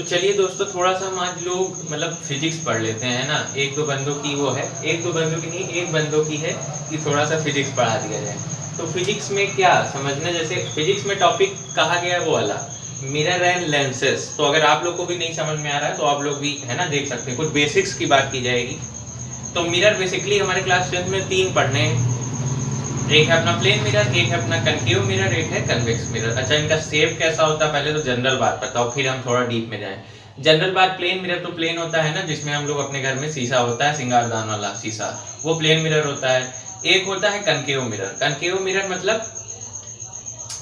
चलिए दोस्तों, थोड़ा सा हम आज लोग मतलब फिजिक्स पढ़ लेते हैं ना। एक दो बंदों की वो है, एक दो बंदों की नहीं, एक बंदों की है कि थोड़ा सा फिजिक्स पढ़ा दिया जाए। तो फिजिक्स में क्या समझना, जैसे फिजिक्स में टॉपिक कहा गया है वो वाला मिरर एंड लेंसेस। तो अगर आप लोग को भी नहीं समझ में आ रहा है तो आप लोग भी है ना देख सकते हैं, कुछ बेसिक्स की बात की जाएगी। तो मिरर बेसिकली हमारे क्लास 10 में 3 पढ़ने हैं। एक है अपना प्लेन मिरर, एक है अपना कनकेव मिरर, एक है कन्वेक्स मिरर। अच्छा, इनका शेप कैसा होता है पहले तो जनरल बात बताओ, फिर हम थोड़ा डीप में जाएं। जनरल बात, प्लेन मिरर तो प्लेन होता है ना, जिसमें हम लोग अपने घर में शीशा होता है, सिंगारदान वाला शीशा, वो प्लेन मिरर होता है। एक होता है कनकेव मिरर। कनकेव मिरर मतलब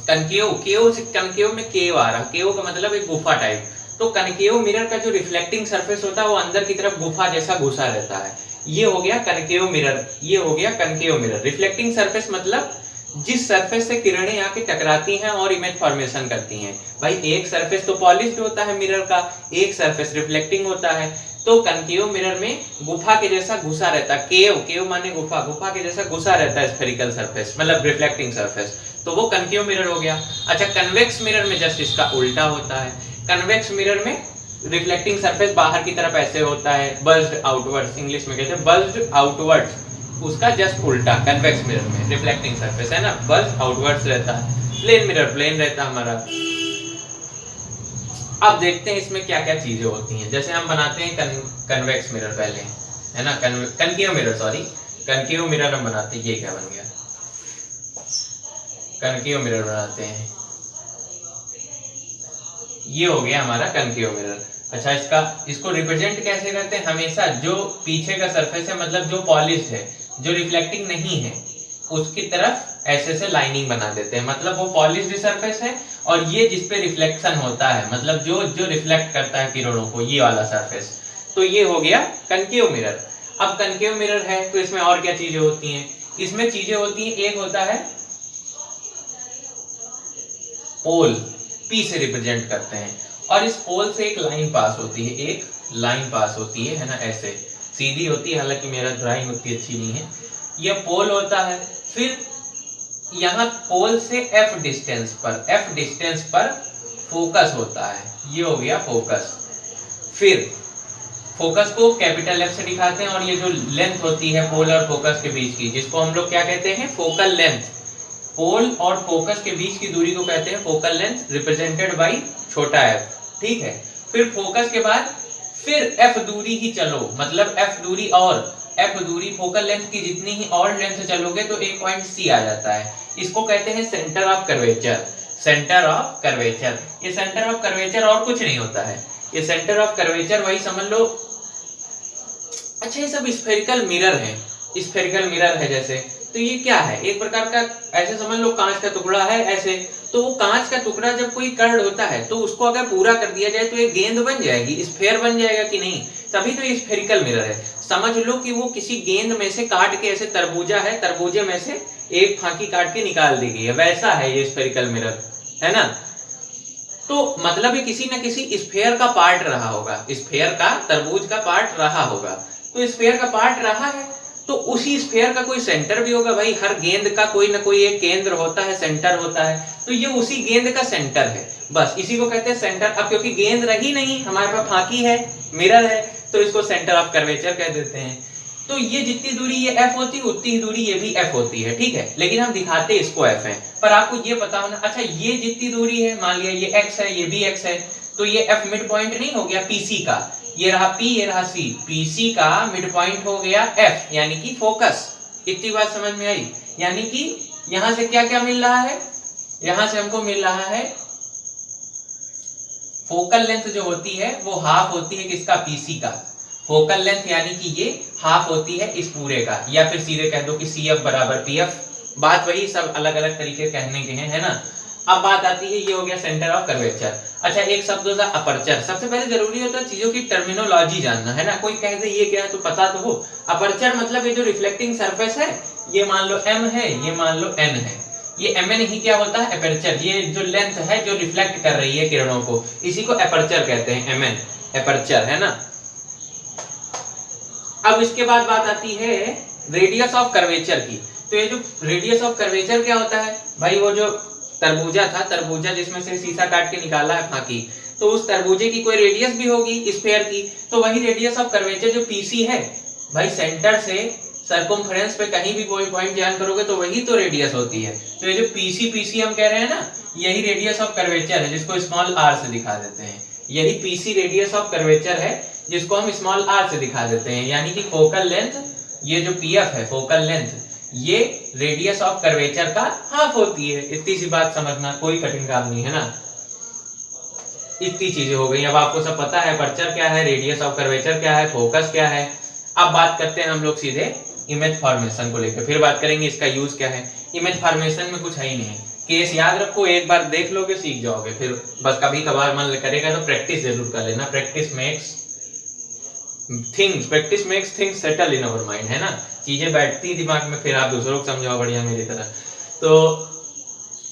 कनकेव में केव आ रहा, केव का मतलब एक गुफा टाइप। तो कनकेव मिरर का जो रिफ्लेक्टिंग सरफेस होता है वो अंदर की तरफ गुफा जैसा घुसा रहता है। ये हो गया कनकेव मिरर, ये हो गया कनकेव मिरर। रिफ्लेक्टिंग सरफेस मतलब जिस सरफेस से किरणें आके टकराती हैं और इमेज फॉर्मेशन करती हैं। भाई एक सरफेस तो पॉलिश्ड होता है मिरर का, एक सरफेस रिफ्लेक्टिंग होता है। तो कनकेव मिरर में गुफा के जैसा घुसा रहता है, केव माने गुफा, गुफा के जैसा घुसा रहता है स्फेरिकल सरफेस, मतलब रिफ्लेक्टिंग सरफेस। तो वो कनकेव मिरर हो गया। अच्छा, कन्वेक्स मिरर में जस्ट इसका उल्टा होता है। कन्वेक्स मिरर में रिफ्लेक्टिंग सरफेस बाहर की तरफ ऐसे होता है, बज्ड आउटवर्ड्स, इंग्लिश में कहते हैं बज्ड आउटवर्ड्स। उसका जस्ट उल्टा कन्वेक्स मिरर में रिफ्लेक्टिंग सरफेस है ना, बज्ड आउटवर्ड्स रहता है। प्लेन मिरर प्लेन रहता है हमारा। अब देखते हैं इसमें क्या क्या चीजें होती हैं। जैसे हम बनाते हैं कन्वेक्स मिरर पहले, है ना, concave mirror, sorry concave mirror हम बनाते हैं। ये क्या बन गया, कनकेव मिरर बनाते हैं। ये हो गया हमारा कनकेव मिरर। अच्छा, इसको रिप्रेजेंट कैसे करते हैं, हमेशा जो पीछे का सरफेस है, मतलब जो पॉलिश है, जो रिफ्लेक्टिंग नहीं है, उसकी तरफ ऐसे से लाइनिंग बना देते हैं, मतलब वो पॉलिश्ड सरफेस है। और ये जिसपे रिफ्लेक्शन होता है, मतलब जो रिफ्लेक्ट करता है किरणों को, ये वाला सरफेस। तो ये हो गया कनकेव मिरर। अब कनकेव मिरर है तो इसमें और क्या चीजें होती हैं, इसमें चीजें होती हैं, एक होता है पोल, पी से रिप्रेजेंट करते हैं, और इस पोल से एक लाइन पास होती है, एक लाइन पास होती है ना, ऐसे सीधी होती है, हालांकि मेरा ड्राइंग उतनी अच्छी नहीं है। ये पोल होता है। फिर यहाँ पोल से एफ डिस्टेंस पर फोकस होता है, ये हो गया फोकस। फिर फोकस को कैपिटल एफ से दिखाते हैं, और ये जो लेंथ होती है पोल और फोकस के बीच की, जिसको हम लोग क्या कहते हैं, फोकल लेंथ। पोल और फोकस के बीच की दूरी को कहते हैं फोकल लेंथ, रिप्रेजेंटेड बाय छोटा एफ, ठीक है। फिर फोकस के बाद फिर एफ दूरी ही चलो, मतलब एफ दूरी फोकल लेंथ की जितनी ही और लेंथ चलोगे तो एक पॉइंट सी आ जाता है। इसको कहते हैं centre of curvature, centre of curvature. ये सेंटर ऑफ कर्वेचर और कुछ नहीं होता है, ये सेंटर ऑफ कर्वेचर वही समझ लो। अच्छा, ये सब स्फेरिकल मिरर है, स्फेरिकल मिरर है जैसे, तो ये क्या है, एक प्रकार का ऐसे समझ लो कांच का टुकड़ा है ऐसे। तो वो कांच का टुकड़ा जब कोई कर्ड होता है तो उसको अगर पूरा कर दिया जाए तो एक गेंद बन जाएगी, स्फेयर बन जाएगा कि नहीं, तभी तो ये स्फेरिकल मिरर है। समझ लो कि वो किसी गेंद में से काट के, ऐसे तरबूजा है, तरबूजे में से एक फांकी काट के निकाल दी गई है, वैसा है ये स्फेरिकल मिरर, है ना। तो मतलब ये किसी न किसी स्फेयर का पार्ट रहा होगा, स्फेयर का, तरबूज का पार्ट रहा होगा। तो स्फेयर का पार्ट रहा है तो उसी स्फेयर का कोई सेंटर भी होगा। भाई हर गेंद का कोई ना कोई एक केंद्र होता है, सेंटर होता है, तो ये उसी गेंद का सेंटर है, बस इसी को कहते हैं सेंटर। अब क्योंकि गेंद रही नहीं, हमारे पास फांकी है, मिरर है, तो इसको सेंटर ऑफ कर्वेचर कह देते हैं। तो ये जितनी दूरी ये एफ होती है, उतनी ही दूरी ये भी एफ होती है, ठीक है। लेकिन हम दिखाते इसको एफ है, पर आपको ये पता होना। अच्छा, ये जितनी दूरी है, मान लिया ये एक्स है, ये भी एक्स है, तो ये एफ मिड पॉइंट नहीं हो गया पीसी का, ये रहा पी, ये रहा सी, पीसी का मिड पॉइंट हो गया एफ, यानी कि फोकस। इतनी बात समझ में आई, यानी कि यहां से क्या क्या मिल रहा है, यहां से हमको मिल रहा है फोकल लेंथ जो होती है वो हाफ होती है किसका, पीसी का। फोकल लेंथ यानी कि ये हाफ होती है इस पूरे का, या फिर सीधे कह दो कि सी एफ बराबर पी एफ। बात वही, सब अलग अलग तरीके कहने के हैं, है ना। अब बात आती है, ये हो गया सेंटर ऑफ कर्वेचर। अच्छा, एक शब्द होता है अपर्चर। सबसे पहले जरूरी होता है चीजों की टर्मिनोलॉजी जानना, है ना। कोई कह दे ये क्या है तो पता तो हो। अपर्चर मतलब ये जो रिफ्लेक्टिंग सरफेस है, ये मान लो एम है, ये मान लो एन है, ये एम एन ही क्या होता है, अपर्चर। ये जो लेंथ है जो रिफ्लेक्ट कर रही है किरणों को, इसी को अपर्चर कहते हैं, एम एन अपर्चर, है ना। अब इसके बाद बात आती है रेडियस ऑफ कर्वेचर की। तो ये जो रेडियस ऑफ कर्वेचर क्या होता है, भाई वो जो तरबूजा था, तरबूजा जिसमें से शीशा काट के निकाला है फांकी, तो उस तरबूजे की कोई रेडियस भी होगी स्फीयर की, तो वही रेडियस ऑफ कर्वेचर जो पीसी है भाई, सेंटर से सर्कमफ्रेंस पे कहीं भी कोई पॉइंट ज्वाइन करोगे तो वही तो रेडियस होती है। तो ये जो पीसी हम कह रहे हैं ना, यही रेडियस ऑफ कर्वेचर है जिसको स्मॉल आर से दिखा देते हैं। यही पीसी रेडियस ऑफ कर्वेचर है जिसको हम स्मॉल आर से दिखा देते हैं। यानी कि फोकल लेंथ, ये जो पीएफ है फोकल लेंथ, ये रेडियस ऑफ कर्वेचर का हाफ होती है। इतनी सी बात समझना, कोई कठिन काम नहीं है ना। इतनी चीजें हो गई। अब आपको सब पता है अपर्चर क्या है, रेडियस ऑफ कर्वेचर क्या है, फोकस क्या है। अब बात करते हैं हम लोग सीधे इमेज फॉर्मेशन को लेकर, फिर बात करेंगे इसका यूज क्या है। इमेज फॉर्मेशन में कुछ है ही नहीं है, केस याद रखो, एक बार देख लोगे सीख जाओगे, फिर बस कभी कभार मन करेगा तो प्रैक्टिस जरूर कर लेना। Practice makes things settle in our mind, है ना। चीजें बैठती दिमाग में, फिर आप दूसरों को समझाओ बढ़िया मेरी तरह। तो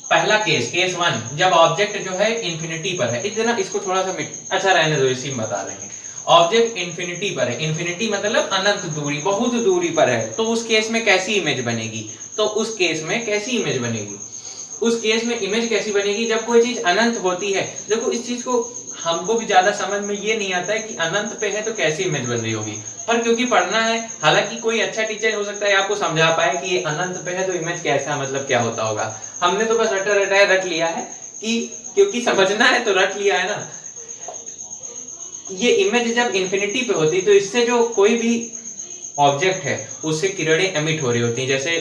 पहला केस 1, जब ऑब्जेक्ट जो है इंफिनिटी पर है। इतना इसको थोड़ा सा अच्छा रहने दो, इसी में बता देंगे। ऑब्जेक्ट इंफिनिटी पर है, इंफिनिटी मतलब अनंत दूरी, बहुत दूरी पर है, तो उस केस में कैसी इमेज बनेगी? तो उस केस में कैसी इमेज बनेगी? उस केस में इमेज कैसी बनेगी जब कोई चीज अनंत होती है। देखो इस चीज को हमको भी ज्यादा समझ में ये नहीं आता है कि अनंत पे है तो कैसी इमेज बन रही होगी, पर क्योंकि पढ़ना है, हालांकि कोई अच्छा टीचर हो सकता है आपको समझा पाए कि ये अनंत पे है तो इमेज कैसा, मतलब क्या होता होगा। हमने तो बस रटा रट लिया है कि क्योंकि समझना है तो रट लिया है ना। ये इमेज जब इंफिनिटी पे होती है तो इससे जो कोई भी ऑब्जेक्ट है उससे किरणें एमिट हो रही होती हैं। जैसे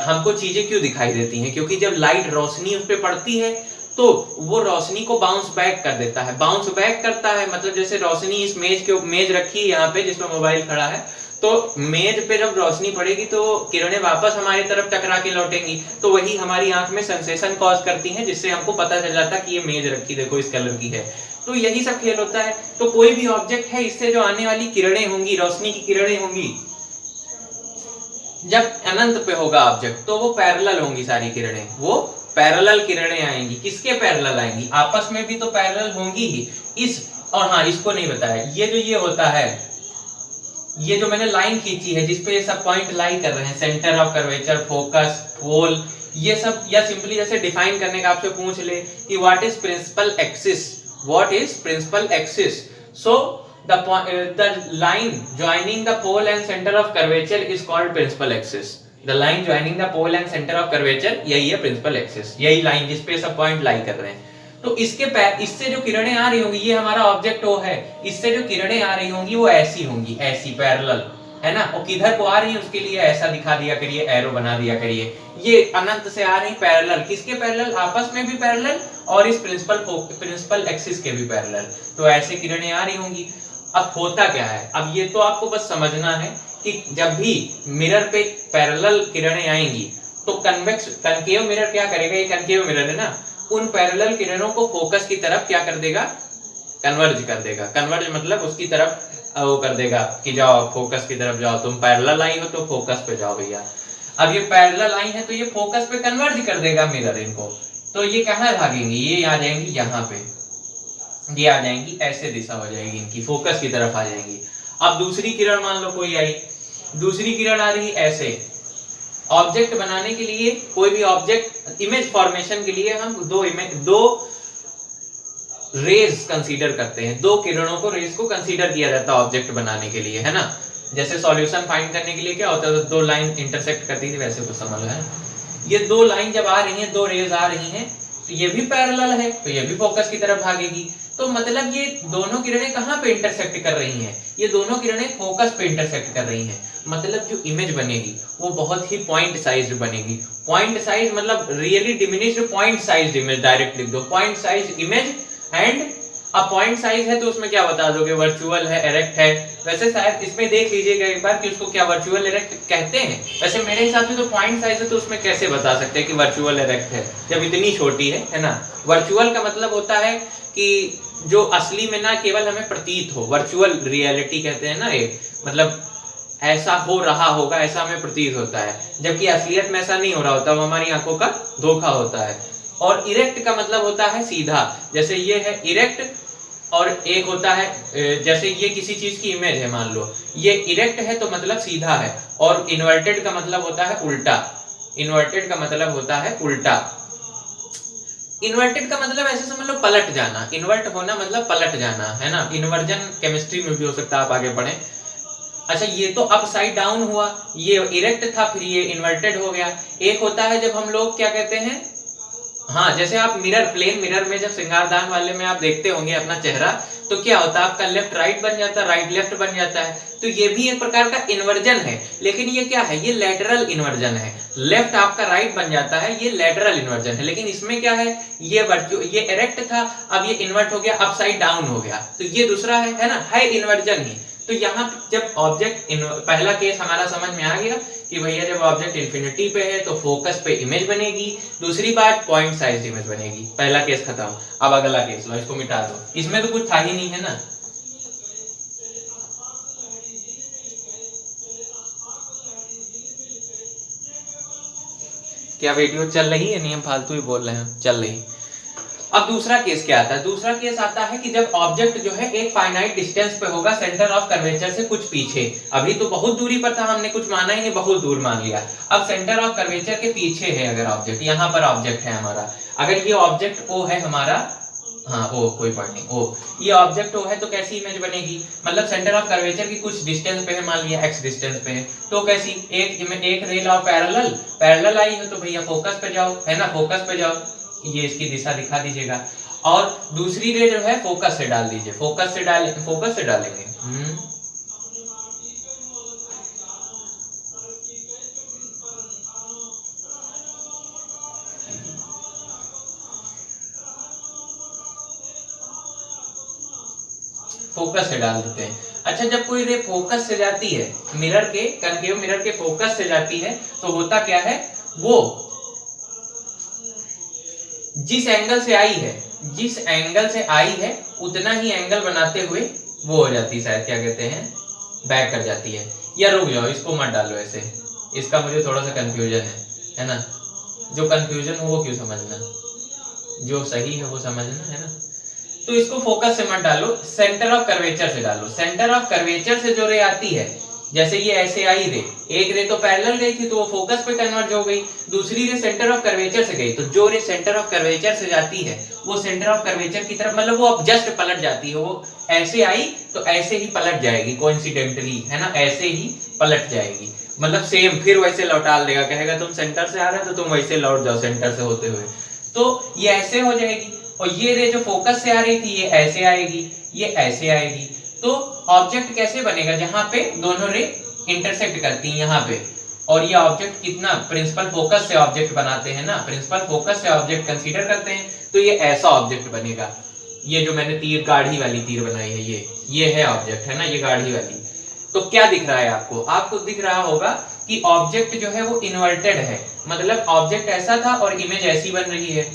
हमको चीजें क्यों दिखाई देती हैं? क्योंकि जब लाइट रोशनी उस पर पड़ती है तो वो रोशनी को बाउंस बैक कर देता है। बाउंस बैक करता है मतलब जैसे रोशनी इस मेज रखी है यहाँ पे जिसमें मोबाइल खड़ा है, तो मेज पे जब रोशनी पड़ेगी तो किरणें वापस हमारी तरफ टकरा के लौटेंगी, तो वही हमारी आंख में सेंसेशन कॉज करती हैं, जिससे हमको पता चल जाता है कि ये मेज रखी देखो इस कलर की है। तो यही सब खेल होता है। तो कोई भी ऑब्जेक्ट है, इससे जो आने वाली किरणें होंगी, रोशनी की किरणें होंगी, जब अनंत पे होगा ऑब्जेक्ट तो वो पैरेलल होंगी सारी किरणें, वो पैरेलल किरणें आएंगी। किसके पैरेलल आएंगी? आपस में भी तो पैरेलल होंगी ही। और हाँ, इसको नहीं बताया, ये होता है, ये जो मैंने लाइन खींची है जिसपे ये सब पॉइंट लाई कर रहे हैं, सेंटर ऑफ कर्वेचर, फोकस, पोल, ये सब, या सिंपली जैसे डिफाइन करने का आपसे पूछ ले कि what is principal axis, what is principal axis. So the line joining the pole and center of curvature is called principal axis. The line joining the pole and center of curvature, यही है principal axis, यही line जिसपे सब point लाई कर रहे हैं। तो इससे जो किरणें आ रही होंगी, ये हमारा ऑब्जेक्ट वो है, इससे जो किरणें आ रही होंगी वो ऐसी होंगी, ऐसी पैरेलल, है ना। और किधर को आ रही है उसके लिए ऐसा दिखा दिया करिए, एरो बना दिया करिए। ये अनंत से आ रही पैरेलल, किसके पैरेलल? आपस में भी पैरेलल और इस प्रिंसिपल एक्सिस के भी पैरेलल। तो ऐसे किरणें आ रही होंगी। अब होता क्या है, अब ये तो आपको बस समझना है कि जब भी मिरर पे पैरेलल किरणें आएंगी तो कनकेव मिरर क्या करेगा, ये कनकेव मिरर है ना, उन पैरेलल किरणों को फोकस की तरफ क्या कर देगा? कन्वर्ज कर देगा। कन्वर्ज मतलब उसकी तरफ वो कर देगा कि जाओ फोकस की तरफ जाओ, तुम पैरेलल आई हो तो फोकस पे जाओ भैया। अब ये पैरेलल आई है तो ये फोकस पे कन्वर्ज कर देगा मिरर इनको, तो ये कहाँ भागेंगी? ये आ जाएंगी यहाँ पे, ये आ जाएंगी, ऐसे दिशा हो जाएगी इनकी, फोकस की तरफ आ जाएंगी। अब दूसरी किरण मान लो कोई आई, दूसरी किरण आ रही ऐसे। ऑब्जेक्ट बनाने के लिए, कोई भी ऑब्जेक्ट इमेज फॉर्मेशन के लिए हम दो रेज कंसीडर करते हैं, दो किरणों को, रेज को कंसीडर किया जाता है ऑब्जेक्ट बनाने के लिए, है ना। जैसे सॉल्यूशन फाइंड करने के लिए क्या होता है, तो दो लाइन इंटरसेक्ट करती थी, वैसे कुछ समझ है। ये दो लाइन जब आ रही हैं, दो रेज आ रही हैं, तो ये भी पैरेलल है तो ये भी फोकस की तरफ भागेगी। तो मतलब ये दोनों किरणें कहाँ पे इंटरसेक्ट कर रही हैं? ये दोनों किरणें फोकस पे इंटरसेक्ट कर रही हैं। मतलब जो इमेज बनेगी वो बहुत ही पॉइंट साइज बनेगी। पॉइंट साइज मतलब really diminished point size image, direct लिख दो पॉइंट साइज इमेज। एंड अब पॉइंट साइज है तो उसमें क्या बता दोगे? वर्चुअल है, इरेक्ट है। वैसे शायद इसमें देख लीजिएगा एक बार कि उसको क्या वर्चुअल इरेक्ट कहते हैं। वैसे मेरे हिसाब से तो पॉइंट साइज है तो उसमें कैसे बता सकते हैं कि वर्चुअल इरेक्ट है जब इतनी छोटी है ना। वर्चुअल का मतलब होता है कि जो असली में ना केवल हमें प्रतीत हो, वर्चुअल रियलिटी कहते हैं ना, एक मतलब ऐसा हो रहा होगा ऐसा हमें प्रतीत होता है, जबकि असलियत में ऐसा नहीं हो रहा होता, वो हमारी आंखों का धोखा होता है। और इरेक्ट का मतलब होता है सीधा, जैसे ये है इरेक्ट, और एक होता है जैसे ये किसी चीज की इमेज है, मान लो ये इरेक्ट है तो मतलब सीधा है, और इन्वर्टेड का मतलब होता है उल्टा। इन्वर्टेड का मतलब होता है उल्टा। इन्वर्टेड का मतलब ऐसे समझ लो पलट जाना, इन्वर्ट होना मतलब पलट जाना, है ना। इन्वर्जन केमिस्ट्री में भी हो सकता है, आप आगे पढ़ें। अच्छा ये तो अपसाइड डाउन हुआ, ये इरेक्ट था फिर ये इन्वर्टेड हो गया। एक होता है जब हम लोग क्या कहते हैं, हाँ जैसे आप मिरर, प्लेन मिरर में जब श्रृंगारदान वाले में आप देखते होंगे अपना चेहरा, तो क्या होता है आपका लेफ्ट राइट बन जाता है, राइट लेफ्ट बन जाता है। तो ये भी एक प्रकार का इन्वर्जन है, लेकिन ये क्या है, ये लैटरल इन्वर्जन है। लेफ्ट आपका राइट बन जाता है, ये लैटरल इन्वर्जन है। लेकिन इसमें क्या है, ये इरेक्ट था, अब ये इन्वर्ट हो गया, अपसाइड डाउन हो गया, तो ये दूसरा है ना, है इन्वर्जन ही। तो यहाँ जब ऑब्जेक्ट, पहला केस हमारा समझ में आ गया कि भैया जब ऑब्जेक्ट इन्फिनिटी पे है तो फोकस पे इमेज बनेगी। दूसरी बात पॉइंट साइज इमेज बनेगी। पहला केस खत्म। अब अगला केस लो, इसको मिटा दो, इसमें तो कुछ था ही नहीं, है ना। क्या वीडियो चल रही है? नहीं हम फालतू ही बोल रहे हैं, चल रही। अब दूसरा केस क्या आता है, दूसरा केस आता है कि जब ऑब्जेक्ट जो है एक फाइनाइट डिस्टेंस पे होगा सेंटर ऑफ कर्वेचर से कुछ पीछे। अभी तो बहुत दूरी पर था, हमने कुछ माना ही नहीं, बहुत दूर मान लिया। अब सेंटर ऑफ कर्वेचर के पीछे है अगर ऑब्जेक्ट, यहाँ पर ऑब्जेक्ट है हमारा, अगर ये ऑब्जेक्ट ओ है हमारा, हाँ ओ कोई पॉइंट नहीं, ओ ये ऑब्जेक्ट ओ है, तो कैसी इमेज बनेगी, मतलब सेंटर ऑफ कर्वेचर की कुछ डिस्टेंस पे है, मान लिया एक्स डिस्टेंस पे है, तो कैसी एक रे लाओ, पैरेलल आई है, तो भैया फोकस पे जाओ, है ना, फोकस पे जाओ, ये इसकी दिशा दिखा दीजिएगा। और दूसरी रे जो है फोकस से डाल दीजिए, फोकस से डालेंगे। फोकस से डाल देते हैं। अच्छा जब कोई रे फोकस से जाती है, मिरर के, कनकेव मिरर के फोकस से जाती है, तो होता क्या है, वो जिस एंगल से आई है उतना ही एंगल बनाते हुए वो हो जाती है, शायद क्या कहते हैं, बैक कर जाती है। या रुक जाओ, इसको मत डालो ऐसे, इसका मुझे थोड़ा सा कंफ्यूजन है ना। जो कंफ्यूजन हो वो क्यों समझना, जो सही है वो समझना, है ना। तो इसको फोकस से मत डालो, सेंटर ऑफ कर्वेचर से डालो। सेंटर ऑफ कर्वेचर से जो रे आती है, जैसे ये ऐसे आई रे, एक रे तो पैरेलल गई थी तो वो फोकस पे कन्वर्ज हो गई, दूसरी रे सेंटर ऑफ कर्वेचर से गई, तो जो रे सेंटर ऑफ कर्वेचर से जाती है वो सेंटर ऑफ कर्वेचर की तरफ, मतलब वो अब जस्ट पलट जाती है, वो ऐसे आई तो ऐसे ही पलट जाएगी, कोइंसिडेंटली, है ना, ऐसे ही पलट जाएगी, मतलब सेम फिर वैसे लौटा देगा, कहेगा तुम सेंटर से आ रहे हो तो तुम वैसे लौट जाओ सेंटर से होते हुए, तो ये ऐसे हो जाएगी। और ये रे जो फोकस से आ रही थी ये ऐसे आएगी, ये ऐसे आएगी। तो ऑब्जेक्ट कैसे बनेगा, जहां पे दोनों रे इंटरसेक्ट करती हैं यहाँ पे, और ये ऑब्जेक्ट कितना प्रिंसिपल फोकस से ऑब्जेक्ट बनाते हैं ना, प्रिंसिपल फोकस से ऑब्जेक्ट कंसीडर करते हैं, तो ये ऐसा ऑब्जेक्ट बनेगा। ये जो मैंने तीर, गाढ़ी वाली तीर बनाई है, ये है ऑब्जेक्ट, है ना, ये गाढ़ी वाली। तो क्या दिख रहा है आपको, आपको दिख रहा होगा कि ऑब्जेक्ट जो है वो इन्वर्टेड है, मतलब ऑब्जेक्ट ऐसा था और इमेज ऐसी बन रही है।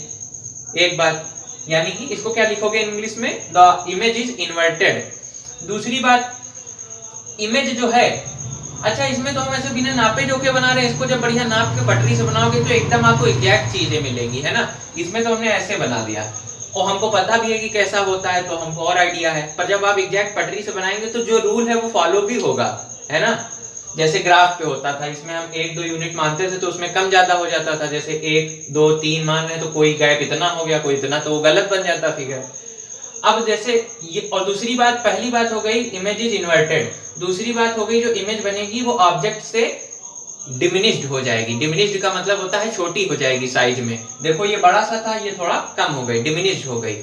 एक बात, यानी कि इसको क्या लिखोगे इंग्लिश में, द इमेज इज इन्वर्टेड। दूसरी बात, इमेज जो है, अच्छा इसमें तो हम ऐसे बिना नापे जोके बना रहे हैं, इसको जब बढ़िया नाप के पटरी से बनाओगे तो एकदम आपको एग्जैक्ट चीजें मिलेंगी, है ना। इसमें तो हमने ऐसे बना दिया और हमको पता भी है कि कैसा होता है, तो हमको और आइडिया है, पर जब आप एग्जैक्ट पटरी से बनाएंगे तो जो रूल है वो फॉलो भी होगा, है ना। जैसे ग्राफ पे होता था, इसमें हम 1-2 यूनिट मानते थे तो उसमें कम ज्यादा हो जाता था, जैसे 1, 2, 3 मान रहे तो कोई गैप इतना हो गया, कोई इतना, तो वो गलत बन जाता फिगर। अब जैसे ये, और दूसरी बात, पहली बात हो गई इमेज इज इन्वर्टेड, दूसरी बात हो गई जो इमेज बनेगी वो ऑब्जेक्ट से डिमिनिश्ड हो जाएगी। डिमिनिश्ड का मतलब होता है छोटी हो जाएगी साइज में, देखो ये बड़ा सा था, ये थोड़ा कम हो गई, डिमिनिश्ड हो गई।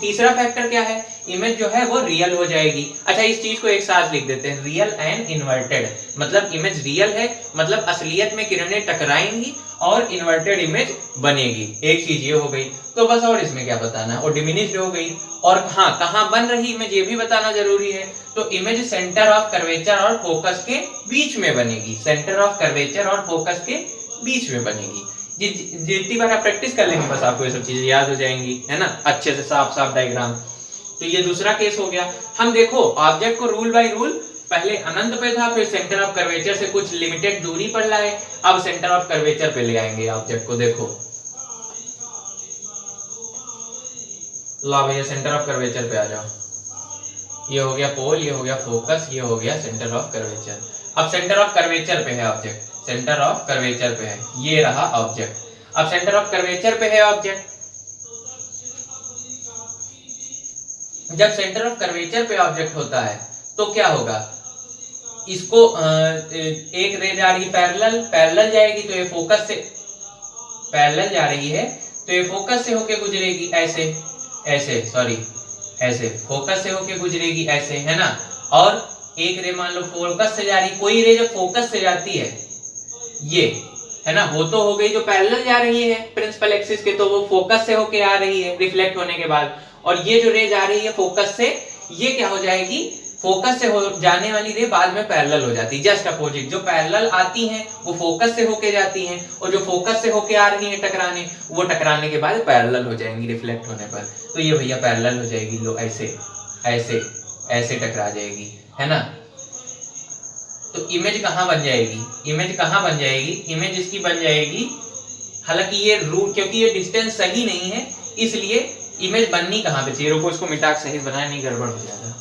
तीसरा फैक्टर क्या है, इमेज जो है वो रियल हो जाएगी। अच्छा इस चीज को एक साथ लिख देते हैं, रियल एंड इन्वर्टेड, मतलब इमेज रियल है, मतलब असलियत में किरणें टकराएंगी और इन्वर्टेड इमेज बनेगी। एक चीज ये हो गई, तो बस और इसमें क्या बताना, और डिमिनिश्ड हो गई। और हाँ कहाँ बन रही इमेज ये भी बताना जरूरी है, तो इमेज सेंटर ऑफ कर्वेचर और फोकस के बीच में बनेगी, सेंटर ऑफ कर्वेचर और फोकस के बीच में बनेगी। जितनी बार आप प्रैक्टिस कर लेंगे बस आपको ये सब चीजें याद हो जाएंगी, है ना, अच्छे से साफ साफ डायग्राम। तो ये दूसरा केस हो गया। हम देखो ऑब्जेक्ट को रूल बाय रूल, पहले अनंत पे था, फिर सेंटर ऑफ कर्वेचर से कुछ लिमिटेड दूरी पर लाए, अब सेंटर ऑफ कर्वेचर पे ले आएंगे ऑब्जेक्ट को। देखो ला भैया सेंटर ऑफ कर्वेचर पे आ जाओ, ये हो गया पोल, ये हो गया फोकस, ये हो गया सेंटर ऑफ कर्वेचर। अब सेंटर ऑफ कर्वेचर पे है ऑब्जेक्ट, सेंटर ऑफ कर्वेचर पे है, ये रहा ऑब्जेक्ट। अब सेंटर ऑफ कर्वेचर पे है ऑब्जेक्ट, जब सेंटर ऑफ कर्वेचर पे ऑब्जेक्ट होता है तो क्या होगा, इसको एक रे जा रही पैरेलल जाएगी तो ये फोकस से पैरेलल जा रही है तो ये फोकस से होके गुजरेगी ऐसे फोकस से होके गुजरेगी ऐसे, है ना। और एक रे मान लो फोकस से जा रही, कोई रे जब फोकस से जाती है ये, है ना, वो तो हो गई जो पैरेलल जा रही है प्रिंसिपल एक्सिस के, तो वो फोकस से होके आ रही है रिफ्लेक्ट होने के बाद। और ये जो रे जा रही है फोकस से, ये क्या हो जाएगी, फोकस से हो जाने वाली रे बाद में पैरेलल हो जाती है, जस्ट अपोजिट। जो पैरेलल आती हैं वो फोकस से होके जाती हैं, और जो फोकस से होके आ रही हैं टकराने, वो टकराने के बाद पैरेलल हो जाएंगी रिफ्लेक्ट होने पर। तो ये भैया पैरेलल हो जाएगी, लो ऐसे ऐसे ऐसे टकरा जाएगी, है ना। तो इमेज कहाँ बन जाएगी, इमेज इसकी बन जाएगी, हालांकि ये रूट, क्योंकि ये डिस्टेंस सही नहीं है इसलिए इमेज बननी कहाँ पे चाहिए, रुको इसको मिटा के सही बनाया, नहीं गड़बड़ हो जाएगा।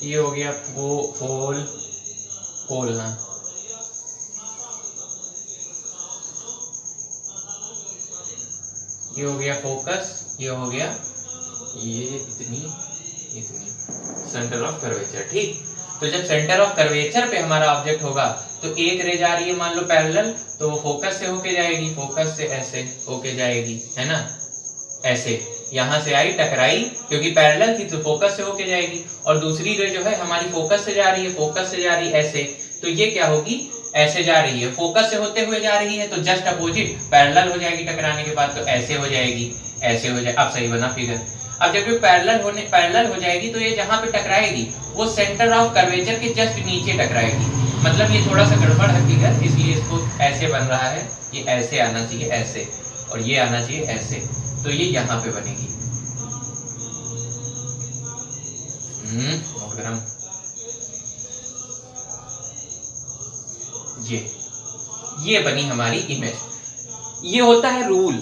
ये हो गया पोल, हाँ, ये हो गया फोकस, ये हो गया ये इतनी सेंटर ऑफ कर्वेचर, ठीक। तो जब सेंटर ऑफ कर्वेचर पे हमारा ऑब्जेक्ट होगा तो एक रे जा रही है मान लो पैरेलल, तो वो फोकस से होके जाएगी, फोकस से ऐसे होके जाएगी, है ना, ऐसे यहां से आई टकराई, क्योंकि पैरेलल थी तो फोकस से होके जाएगी। और दूसरी रे जो है हमारी फोकस से जा रही है, ऐसे, तो ये क्या होगी, ऐसे जा रही है, फोकस से होते हुए जा रही है तो जस्ट अपोजिट पैरेलल हो जाएगी टकराने के बाद, तो ऐसे हो जाएगी, ऐसे हो जाए। अब सही बना फिगर। अब जब ये पैरेलल हो जाएगी तो ये जहां पे टकराएगी वो सेंटर ऑफ कर्वेचर के जस्ट नीचे टकराएगी। मतलब ये थोड़ा सा गड़बड़ है फिगर, इसलिए इसको ऐसे बन रहा है, ये ऐसे आना चाहिए ऐसे, और ये आना चाहिए ऐसे, तो ये यहाँ पे बनेगी। गरम, ये बनी हमारी इमेज। ये होता है रूल।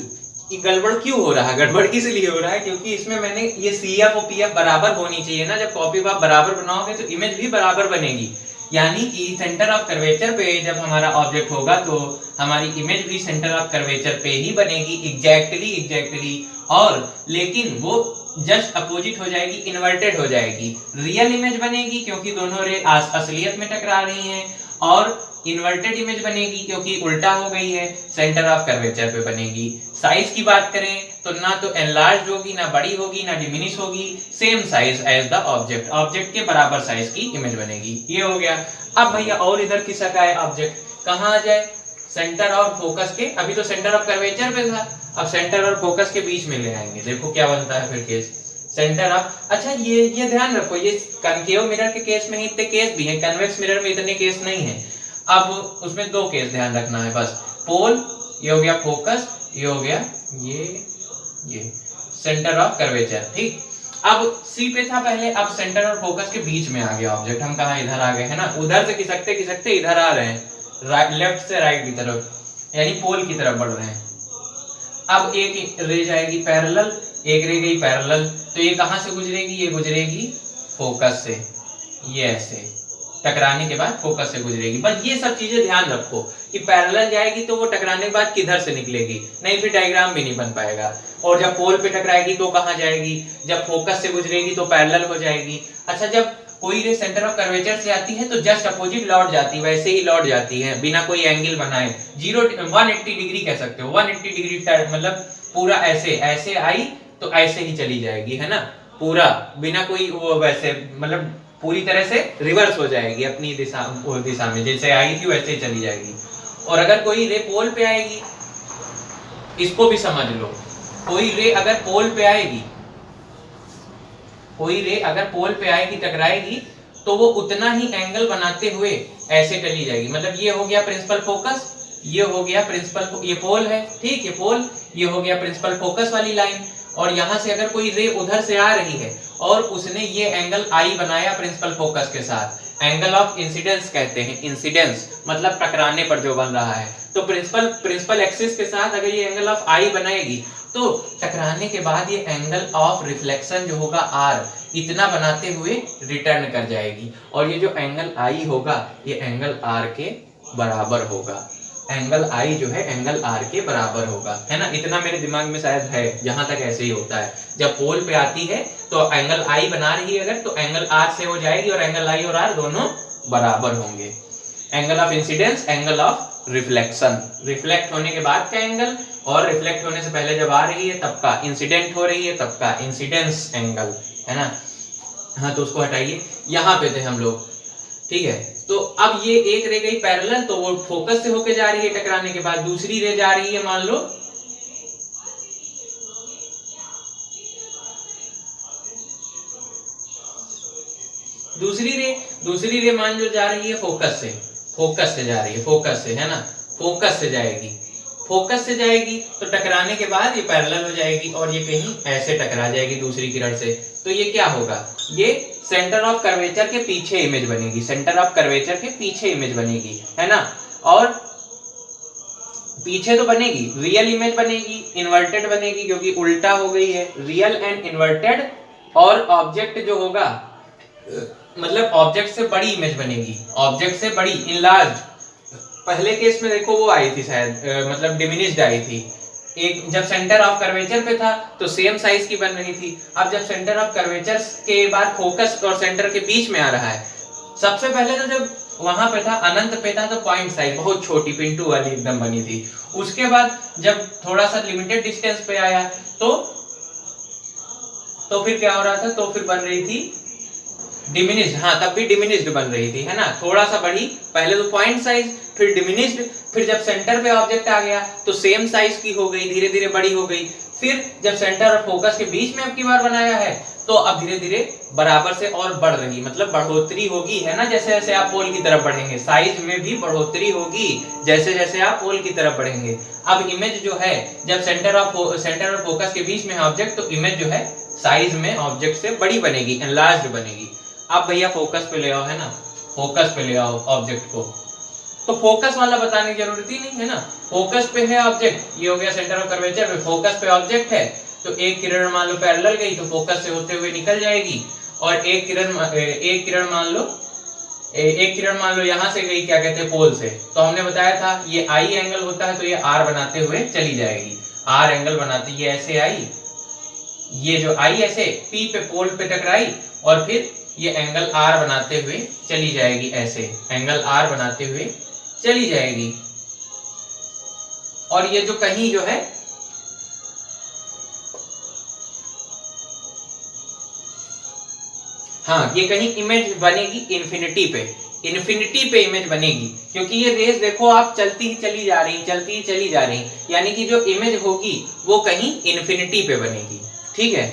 ये गड़बड़ क्यों हो रहा है, गड़बड़ किस लिए हो रहा है, क्योंकि इसमें मैंने ये CF और PF बराबर होनी चाहिए ना। जब कॉपी आप बराबर बनाओगे तो इमेज भी बराबर बनेगी, यानी कि सेंटर ऑफ कर्वेचर पे जब हमारा ऑब्जेक्ट होगा तो हमारी इमेज भी सेंटर ऑफ कर्वेचर पे ही बनेगी एग्जैक्टली। और लेकिन वो जस्ट अपोजिट हो जाएगी, इन्वर्टेड हो जाएगी। रियल इमेज बनेगी क्योंकि दोनों रे असलियत में टकरा रही हैं, और इन्वर्टेड इमेज बनेगी क्योंकि उल्टा हो गई है, सेंटर ऑफ कर्वेचर पे बनेगी। साइज की बात करें तो ना तो एनलार्ज होगी, ना बड़ी होगी, ना डिमिनिश होगी, same size as the object के बराबर साइज की इमेज बनेगी। ये हो गया। अब भैया और इधर किसका है ऑब्जेक्ट, कहाँ आ जाए, सेंटर और फोकस के। अभी तो सेंटर ऑफ कर्वेचर पे था, अब सेंटर और फोकस के बीच में ले आएंगे। देखो क्या बनता है फिर केस, सेंटर ऑफ, अच्छा ये ध्यान रखो, ये कनकेव मिरर के केस में ही इतने केस भी हैं, कन्वेक्स मिरर में इतने केस नहीं है। अब उसमें 2 केस ध्यान रखना है बस, पोल, ये हो गया फोकस, ये हो गया ये सेंटर ऑफ कर्वेचर, ठीक। अब सी पे था पहले, अब सेंटर और फोकस के बीच में आ गया ऑब्जेक्ट। हम कहाँ, इधर आ गए, है ना। उधर से खिसकते इधर आ रहे हैं, लेफ्ट से राइट की तरफ, यानी पोल की तरफ बढ़ रहे हैं। अब एक रे जाएगी पैरेलल, एक रे गई पैरेलल, तो ये कहाँ से गुजरेगी, ये गुजरेगी फोकस से, ये ऐसे टकराने के बाद फोकस से गुजरेगी। बस ये सब चीजें ध्यान रखो कि पैरेलल जाएगी तो वो टकराने के बाद किधर से निकलेगी, नहीं फिर डायग्राम भी नहीं बन पाएगा। और जब पोल पे टकराएगी तो कहाँ जाएगी, जब फोकस से गुजरेगी तो पैरेलल हो जाएगी। अच्छा, जब कोई रे सेंटर ऑफ कर्वेचर से आती है तो जस्ट अपोजिट लौट जाती है, वैसे ही लौट जाती है बिना कोई एंगल बनाए। 180 डिग्री कह सकते हो, 180 डिग्री मतलब पूरा ऐसे आई तो ऐसे ही चली जाएगी, है ना, पूरा बिना कोई वो वैसे, मतलब पूरी तरह से रिवर्स हो जाएगी अपनी दिशा में, जैसे आई थी वैसे ही चली जाएगी। और अगर कोई रे पोल पे आएगी, इसको भी समझ लो, कोई रे अगर पोल पे आएगी टकराएगी तो वो उतना ही एंगल बनाते हुए ऐसे चली जाएगी। मतलब ये हो गया प्रिंसिपल फोकस, ये हो गया प्रिंसिपल, ये पोल है, ठीक, ये पोल, ये हो गया प्रिंसिपल फोकस वाली लाइन। और यहां से अगर कोई रे उधर से आ रही है और उसने ये एंगल आई बनाया प्रिंसिपल फोकस के साथ, एंगल ऑफ इंसिडेंस कहते हैं। इंसिडेंस मतलब टकराने पर जो बन रहा है, तो प्रिंसिपल एक्सिस के साथ अगर ये एंगल ऑफ आई बनाएगी तो टकराने के बाद ये एंगल ऑफ रिफ्लेक्शन जो होगा आर इतना बनाते हुए रिटर्न कर जाएगी, और ये जो एंगल आई होगा ये एंगल आर के बराबर होगा। एंगल आई जो है एंगल आर के बराबर होगा, है ना। इतना मेरे दिमाग में शायद है, जहां तक ऐसे ही होता है। जब पोल पे आती है तो एंगल आई बना रही है अगर, तो एंगल आर से हो जाएगी और एंगल आई और आर दोनों बराबर होंगे। Angle of incidence, angle of reflection, reflect होने के बाद का एंगल और रिफ्लेक्ट होने से पहले जब आ रही है तब का, इंसिडेंट हो रही है तब का इंसिडेंस एंगल, है ना। हाँ तो उसको हटाइए, यहाँ पे थे हम लोग, ठीक है। तो अब ये एक रे गई पैरेलल, तो वो फोकस से होके जा रही है टकराने के बाद, दूसरी रे जा रही है मान लो दूसरी रे मान लो जा रही है फोकस से जा रही है, फोकस से, है ना, फोकस से जाएगी तो टकराने के बाद ये पैरेलल हो जाएगी और ये कहीं ऐसे टकरा जाएगी दूसरी किरण से। तो ये क्या होगा, ये सेंटर ऑफ कर्वेचर के पीछे इमेज बनेगी, सेंटर ऑफ कर्वेचर के पीछे इमेज बनेगी, है ना। और पीछे तो बनेगी, रियल इमेज बनेगी, इन्वर्टेड बनेगी क्योंकि उल्टा हो गई है, रियल एंड इन्वर्टेड। और ऑब्जेक्ट जो होगा मतलब ऑब्जेक्ट से बड़ी इमेज बनेगी, ऑब्जेक्ट से बड़ी, इनलार्ज। पहले केस में देखो वो आई थी शायद मतलब डिमिनिश्ड आई थी, एक जब सेंटर ऑफ कर्वेचर पे था तो सेम साइज की बन रही थी। अब जब सेंटर ऑफ कर्वेचर के बाद फोकस और सेंटर के बीच में आ रहा है, सबसे पहले तो जब वहां पे था अनंत पे था तो पॉइंट साइज बहुत छोटी पिंटू वाली एकदम बनी थी। उसके बाद जब थोड़ा सा लिमिटेड डिस्टेंस पे आया तो फिर क्या हो रहा था, तो फिर बन रही थी डिमिनिश्ड, हाँ तब भी डिमिनिश्ड बन रही थी, है ना, थोड़ा सा बड़ी, पहले तो पॉइंट साइज फिर डिमिनिश्ड, फिर जब सेंटर पे ऑब्जेक्ट आ गया तो सेम साइज की हो गई, धीरे धीरे बड़ी हो गई। फिर जब सेंटर और फोकस के बीच में अब की बार बनाया है तो अब धीरे धीरे बराबर से और बढ़ रही, मतलब बढ़ोतरी होगी, है ना। जैसे जैसे आप पोल की तरफ बढ़ेंगे साइज में भी बढ़ोतरी होगी, जैसे जैसे आप पोल की तरफ बढ़ेंगे। अब इमेज जो है जब सेंटर और फोकस के बीच में है ऑब्जेक्ट, तो इमेज जो है साइज में ऑब्जेक्ट से बड़ी बनेगी, एनलार्ज्ड बनेगी। अब भैया फोकस पे ले आओ, है ना, फोकस पे ले आओ ऑब्जेक्ट को, तो फोकस वाला बताने की जरूरत ही नहीं है ना। फोकस पे है ऑब्जेक्ट, ये हो गया सेंटर ऑफ कर्वेचर पे, फोकस पे ऑब्जेक्ट है, तो एक किरण मान लो पैरेलल गई तो फोकस से होते हुए निकल जाएगी, और एक किरण मान लो यहाँ से गई, क्या कहते हैं, पोल से, तो हमने बताया था ये आई एंगल होता है तो ये आर बनाते हुए चली जाएगी, आर एंगल बनाती, ये ऐसे आई, ये जो आई ऐसे पी पे पोल पे टकराई और फिर ये एंगल आर बनाते हुए चली जाएगी, ऐसे एंगल आर बनाते हुए चली जाएगी। और ये जो कहीं जो है हाँ ये कहीं इमेज बनेगी इन्फिनिटी पे इमेज बनेगी, क्योंकि ये रेस देखो आप चलती ही चली जा रही, यानी कि जो इमेज होगी वो कहीं इन्फिनिटी पे बनेगी, ठीक है।